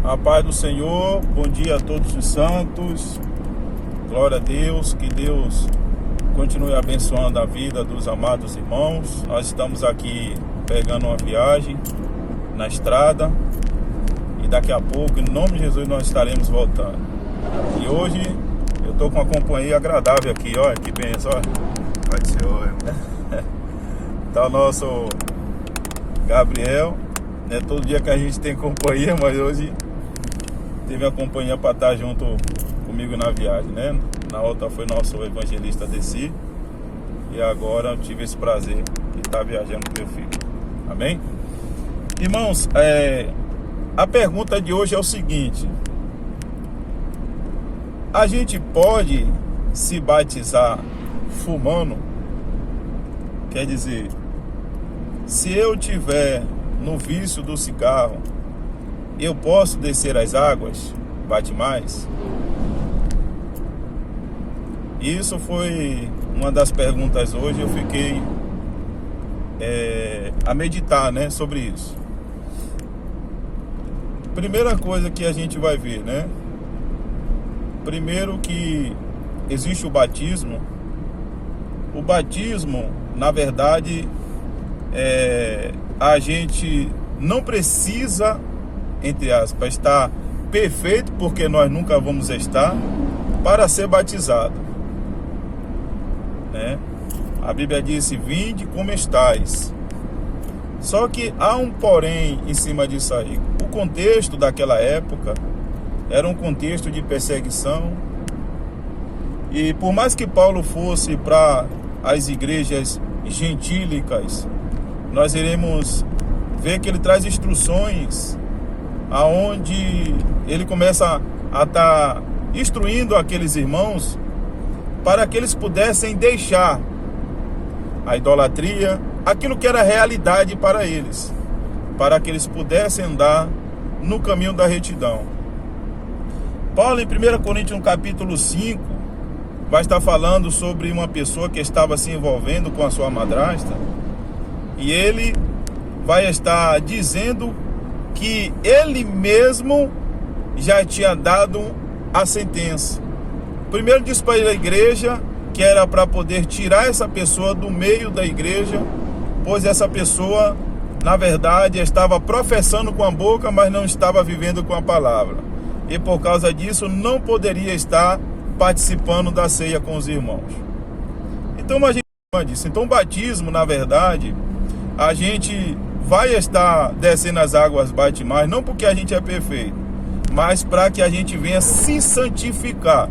A paz do Senhor, bom dia a todos os santos, glória a Deus, que Deus continue abençoando a vida dos amados irmãos. Nós estamos aqui pegando uma viagem na estrada e daqui a pouco, em nome de Jesus, nós estaremos voltando. E hoje eu estou com uma companhia agradável aqui, olha que benção, olha. Pai do Senhor. Tá o nosso Gabriel, né? Todo dia que a gente tem companhia, mas hoje teve a companhia para estar junto comigo na viagem, né? Na outra foi nosso evangelista Desi. E agora eu tive esse prazer de estar viajando com meu filho. Amém? Irmãos, a pergunta de hoje é o seguinte: a gente pode se batizar fumando? Quer dizer, se eu tiver no vício do cigarro, eu posso descer as águas? Bate mais? Isso foi uma das perguntas hoje. Eu fiquei a meditar, né, sobre isso. Primeira coisa que a gente vai ver, né? Primeiro que existe o batismo. O batismo, na verdade, a gente não precisa, entre aspas, estar perfeito, porque nós nunca vamos estar, para ser batizado, né? A Bíblia disse: vinde como estais. Só que há um porém em cima disso aí. O contexto daquela época era um contexto de perseguição, e por mais que Paulo fosse para as igrejas gentílicas, nós iremos ver que ele traz instruções aonde ele começa a estar instruindo aqueles irmãos para que eles pudessem deixar a idolatria, aquilo que era realidade para eles, para que eles pudessem andar no caminho da retidão. Paulo, em 1 Coríntios capítulo 5, vai estar falando sobre uma pessoa que estava se envolvendo com a sua madrasta, e ele vai estar dizendo que ele mesmo já tinha dado a sentença. Primeiro disse para a igreja que era para poder tirar essa pessoa do meio da igreja, pois essa pessoa, na verdade, estava professando com a boca, mas não estava vivendo com a palavra, e por causa disso não poderia estar participando da ceia com os irmãos. Então a gente disse, então o batismo, na verdade, a gente vai estar descendo as águas batimais, não porque a gente é perfeito, mas para que a gente venha se santificar.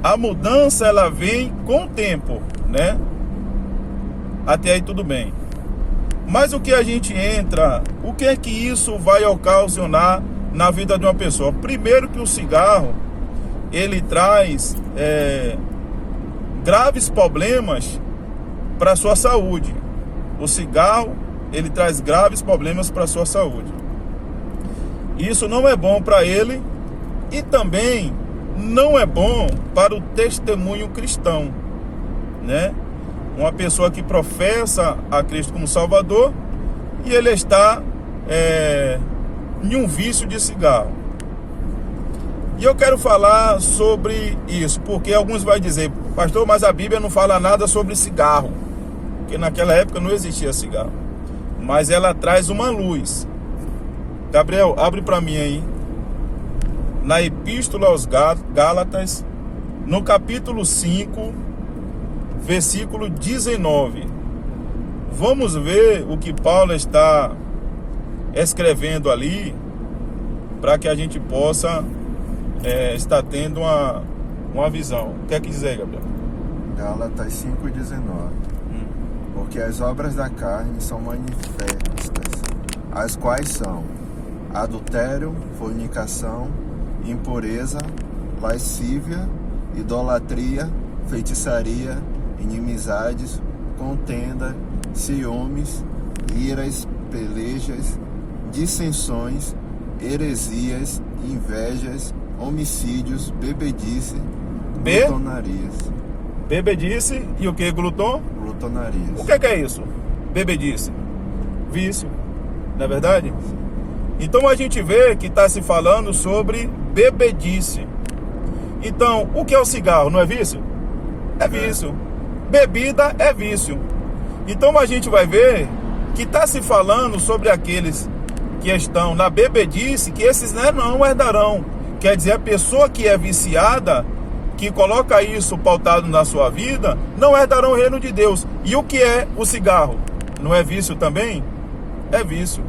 A mudança, ela vem com o tempo, né? Até aí tudo bem. Mas o que a gente entra, o que é que isso vai ocasionar na vida de uma pessoa? Primeiro que o cigarro, ele traz graves problemas para a sua saúde. O cigarro, ele traz graves problemas para a sua saúde. Isso não é bom para ele, e também não é bom para o testemunho cristão, né? Uma pessoa que professa a Cristo como Salvador e ele está em um vício de cigarro. E eu quero falar sobre isso, porque alguns vão dizer: pastor, mas a Bíblia não fala nada sobre cigarro, porque naquela época não existia cigarro. Mas ela traz uma luz. Gabriel, abre para mim aí, na Epístola aos Gálatas, no capítulo 5, versículo 19. Vamos ver o que Paulo está escrevendo ali, para que a gente possa estar tendo uma visão. O que é que diz aí, Gabriel? Gálatas 5,19. Porque as obras da carne são manifestas, as quais são adultério, fornicação, impureza, lascívia, idolatria, feitiçaria, inimizades, contenda, ciúmes, iras, pelejas, dissensões, heresias, invejas, homicídios, bebedice, glutonarias. Bebedice e o que? Gluton? Glutonarias. O que é isso? Bebedice. Vício. Não é verdade? Então a gente vê que está se falando sobre bebedice. Então, o que é o cigarro? Não é vício? É vício. Bebida é vício. Então a gente vai ver que está se falando sobre aqueles que estão na bebedice, que esses não herdarão. Quer dizer, a pessoa que é viciada, que coloca isso pautado na sua vida, não herdarão o reino de Deus. E o que é o cigarro? Não é vício também? É vício.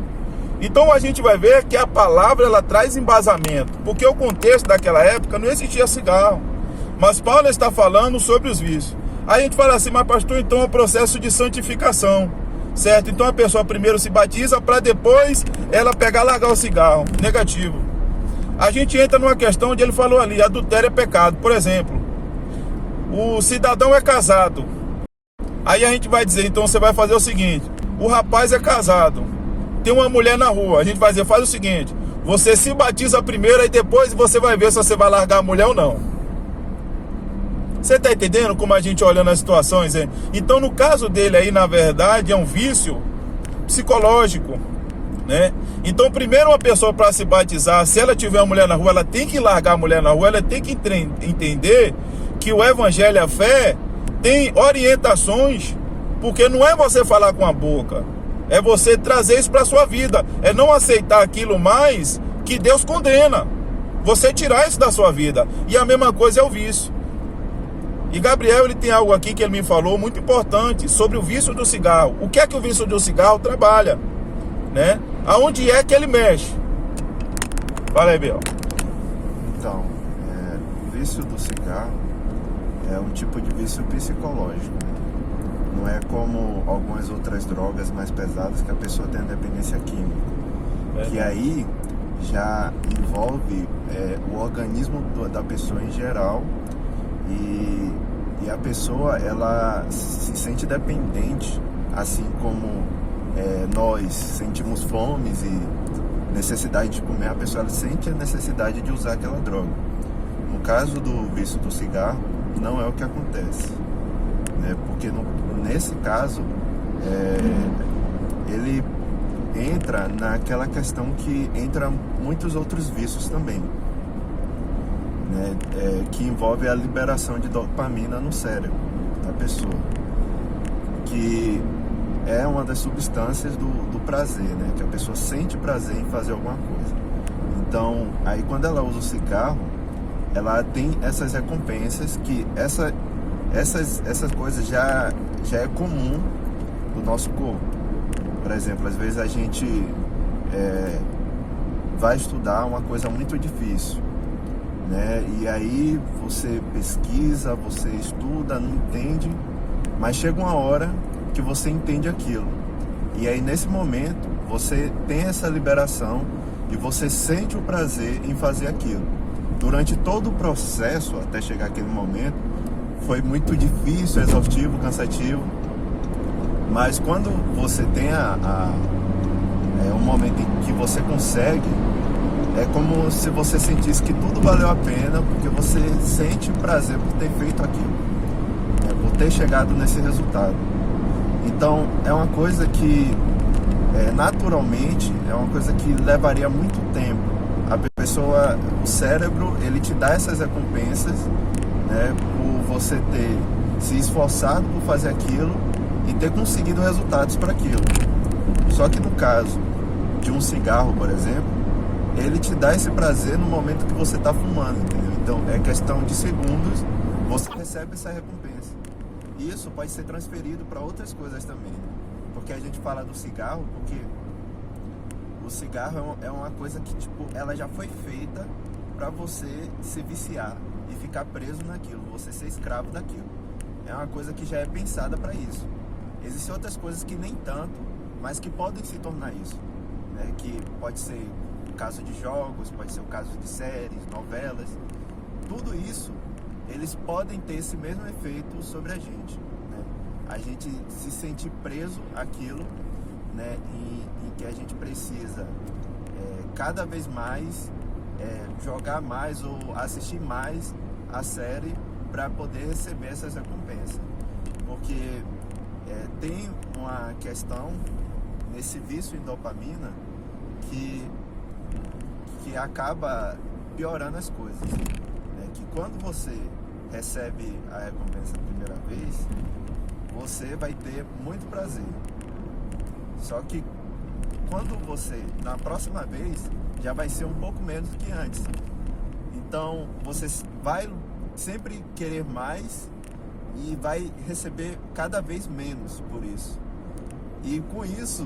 Então a gente vai ver que a palavra ela traz embasamento, porque o contexto daquela época não existia cigarro. Mas Paulo está falando sobre os vícios. Aí a gente fala assim, mas pastor, então é o processo de santificação, certo? Então a pessoa primeiro se batiza para depois ela pegar e largar o cigarro. Negativo. A gente entra numa questão onde ele falou ali, adultério é pecado. Por exemplo, o cidadão é casado. Aí a gente vai dizer, então você vai fazer o seguinte, o rapaz é casado, tem uma mulher na rua, a gente vai dizer, faz o seguinte, você se batiza primeiro, aí depois você vai ver se você vai largar a mulher ou não. Você está entendendo como a gente olha nas situações, hein? Então no caso dele aí, na verdade, é um vício psicológico, né? Então primeiro uma pessoa para se batizar, se ela tiver uma mulher na rua, ela tem que largar a mulher na rua, ela tem que entender que o evangelho e a fé tem orientações, porque não é você falar com a boca, é você trazer isso para a sua vida, é não aceitar aquilo mais que Deus condena, você tirar isso da sua vida. E a mesma coisa é o vício. E Gabriel, ele tem algo aqui que ele me falou muito importante sobre o vício do cigarro. O que é que o vício do cigarro trabalha, né? Aonde é que ele mexe? Fala aí, Biel. Então, o vício do cigarro é um tipo de vício psicológico, né? Não é como algumas outras drogas mais pesadas que a pessoa tem a dependência química. Que aí já envolve o organismo da pessoa em geral e a pessoa ela se sente dependente, assim como nós sentimos fome e necessidade de comer, a pessoa ela sente a necessidade de usar aquela droga. No caso do vício do cigarro, não é o que acontece, né? Porque nesse caso ele entra naquela questão que entra muitos outros vícios também, né? Que envolve a liberação de dopamina no cérebro da pessoa, que é uma das substâncias do prazer, né? Que a pessoa sente prazer em fazer alguma coisa. Então, aí quando ela usa o cigarro, ela tem essas recompensas, que essas coisas já é comum do nosso corpo. Por exemplo, às vezes a gente vai estudar uma coisa muito difícil, né? E aí você pesquisa, você estuda, não entende, mas chega uma hora que você entende aquilo. E aí nesse momento você tem essa liberação e você sente o prazer em fazer aquilo. Durante todo o processo, até chegar aquele momento, foi muito difícil, exaustivo, cansativo. Mas quando você tem um momento em que você consegue, é como se você sentisse que tudo valeu a pena, porque você sente prazer por ter feito aquilo, né? Por ter chegado nesse resultado. Então é uma coisa que naturalmente é uma coisa que levaria muito tempo. A pessoa, o cérebro, ele te dá essas recompensas, né, por você ter se esforçado por fazer aquilo e ter conseguido resultados para aquilo. Só que no caso de um cigarro, por exemplo, ele te dá esse prazer no momento que você está fumando, entendeu? Então é questão de segundos, você recebe essa recompensa. E isso pode ser transferido para outras coisas também, né? Porque a gente fala do cigarro porque o cigarro é uma coisa que, tipo, ela já foi feita para você se viciar e ficar preso naquilo, você ser escravo daquilo. É uma coisa que já é pensada para isso. Existem outras coisas que nem tanto, mas que podem se tornar isso, né? Que pode ser o caso de jogos, pode ser o caso de séries, novelas. Tudo isso, eles podem ter esse mesmo efeito sobre a gente, né? A gente se sente preso àquilo, né? Em que a gente precisa cada vez mais jogar mais ou assistir mais a série para poder receber essas recompensas. Porque tem uma questão nesse vício em dopamina que que acaba piorando as coisas. Que quando você recebe a recompensa a primeira vez, você vai ter muito prazer. Só que quando você, na próxima vez, já vai ser um pouco menos do que antes. Então, você vai sempre querer mais e vai receber cada vez menos por isso. E com isso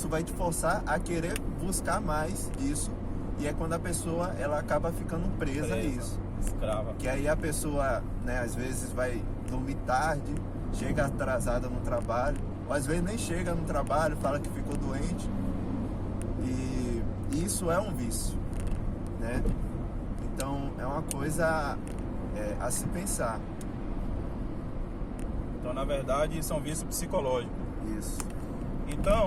vai te forçar a querer buscar mais disso. E é quando a pessoa ela acaba ficando presa a isso. Escrava. Que aí a pessoa, né, às vezes vai dormir tarde, chega atrasada no trabalho, ou às vezes nem chega no trabalho, fala que ficou doente. E isso é um vício, né? Então é uma coisa a se pensar. Então, na verdade, isso é um vício psicológico. Isso. Então,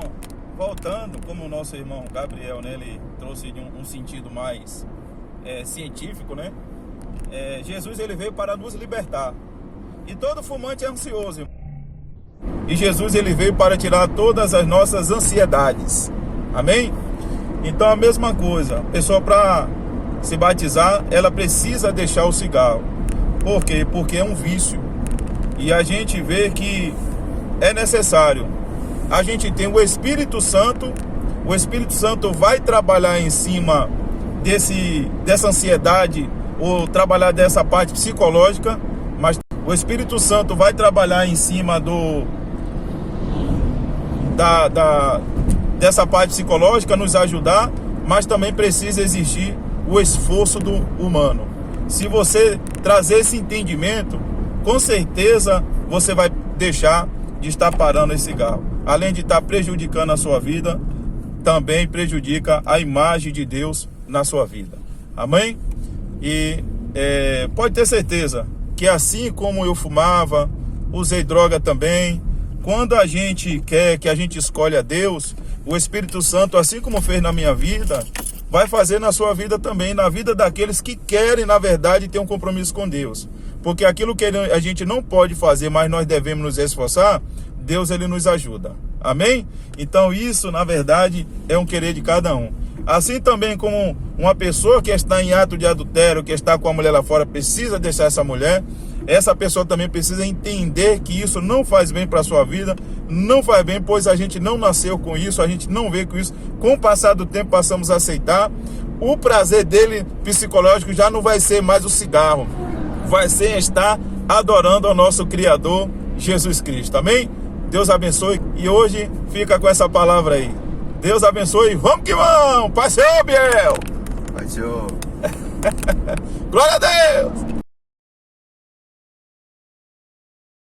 voltando, como o nosso irmão Gabriel, né, ele trouxe de um sentido mais científico, né? Jesus ele veio para nos libertar. E todo fumante é ansioso. E Jesus ele veio para tirar todas as nossas ansiedades. Amém? Então a mesma coisa. A pessoa para se batizar, ela precisa deixar o cigarro. Por quê? Porque é um vício. E a gente vê que é necessário. A gente tem o Espírito Santo. O Espírito Santo vai trabalhar em cima dessa ansiedade, ou trabalhar dessa parte psicológica, mas o Espírito Santo vai trabalhar em cima dessa parte psicológica, nos ajudar, mas também precisa exigir o esforço do humano. Se você trazer esse entendimento, com certeza você vai deixar de estar parando esse cigarro. Além de estar prejudicando a sua vida, também prejudica a imagem de Deus na sua vida. Amém? E pode ter certeza que assim como eu fumava, usei droga também, quando a gente quer, que a gente escolhe a Deus, o Espírito Santo, assim como fez na minha vida, vai fazer na sua vida também, na vida daqueles que querem, na verdade, ter um compromisso com Deus. Porque aquilo que a gente não pode fazer, mas nós devemos nos esforçar, Deus ele nos ajuda. Amém? Então isso, na verdade, é um querer de cada um. Assim também como uma pessoa que está em ato de adultério, que está com a mulher lá fora, precisa deixar essa mulher, essa pessoa também precisa entender que isso não faz bem para a sua vida, não faz bem, pois a gente não nasceu com isso, a gente não veio com isso. Com o passar do tempo passamos a aceitar. O prazer dele psicológico já não vai ser mais o cigarro, vai ser estar adorando ao nosso Criador Jesus Cristo. Amém? Deus abençoe e hoje fica com essa palavra aí. Deus abençoe. Vamos que vamos! Pai Senhor, Biel! Pai Senhor! Glória a Deus!